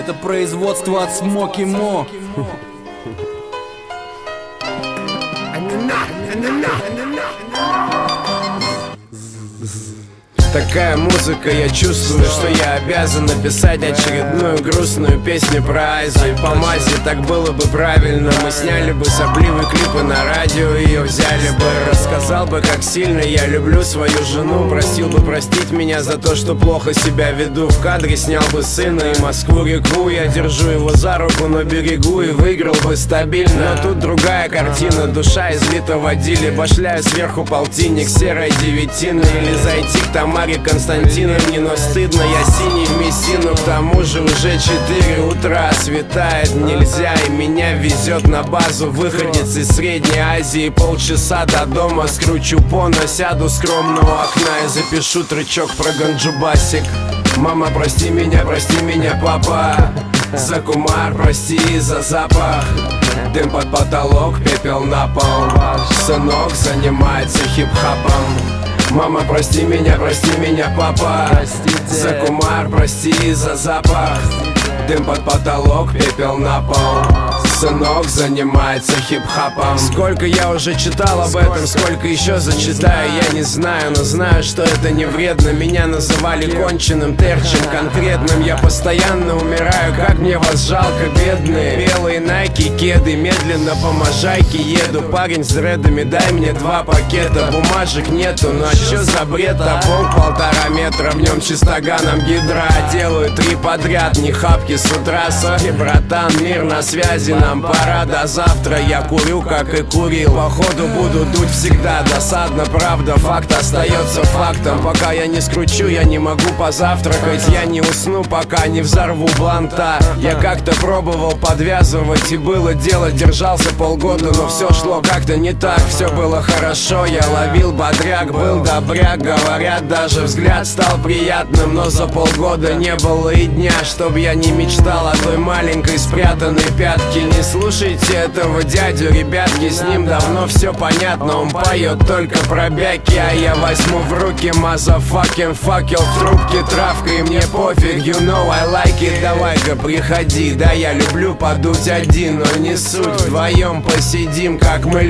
Это производство от Смоки Мо. Такая музыка, я чувствую, что я обязан написать очередную грустную песню про Айзу и по мазе. Так было бы правильно, мы сняли бы сопливые клипы на радио, ее взяли бы. Рассказал бы, как сильно я люблю свою жену, просил бы простить меня за то, что плохо себя веду. В кадре снял бы сына и Москву-реку, я держу его за руку на берегу и выиграл бы стабильно. Но тут другая картина, душа излита в водиле, башляю сверху полтинник серой девятины. Или зайти к Тамаре Константиновне, но стыдно, я синий в Мессину. К тому же уже 4 утра, светает нельзя, и меня везет на базу выходец из Средней Азии. Полчаса до дома, скручу поно, сяду скромно у окна и запишу трючок про ганджубасик. Мама, прости меня, папа, за кумар, прости за запах. Дым под потолок, пепел на пол. Сынок занимается хип-хопом. Мама, прости меня, папа, за кумар, прости за запах. Дым под потолок, пепел на пол. Сынок занимается хип-хопом. Сколько я уже читал об этом, сколько еще зачитаю, я не знаю, но знаю, что это не вредно. Меня называли конченым, терчем конкретным. Я постоянно умираю, как мне вас жалко, бедные. Белые найки, кеды, медленно по Можайке еду. Парень с дредами, дай мне 2 пакета. Бумажек нету, ну а чё за бред? А пол 1,5 метра, в нем чистоганом гидра. Делаю 3 подряд, не хапки с утра. Сори, братан, мир на связи, нам пора до завтра. Я курю, как и курил, походу буду дуть всегда. Досадно, правда, факт остается фактом. Пока я не скручу, я не могу позавтракать. Я не усну, пока не взорву бланта. Я как-то пробовал подвязывать, и было дело, держался полгода, но все шло как-то не так. Все было хорошо, я ловил бодряк, был добряк. Говорят, даже взгляд стал приятным, но за полгода не было и дня, чтоб я не мечтал о той маленькой спрятанной пятке. Не слушайте этого дядю, ребятки, с ним давно все понятно. Он поет только про бяки, а я возьму в руки мазафакин факел в трубке, травка, и мне пофиг, you know I like it. Давай-ка приходи, да, я люблю подуть один, но не суть, вдвоем посидим, как мы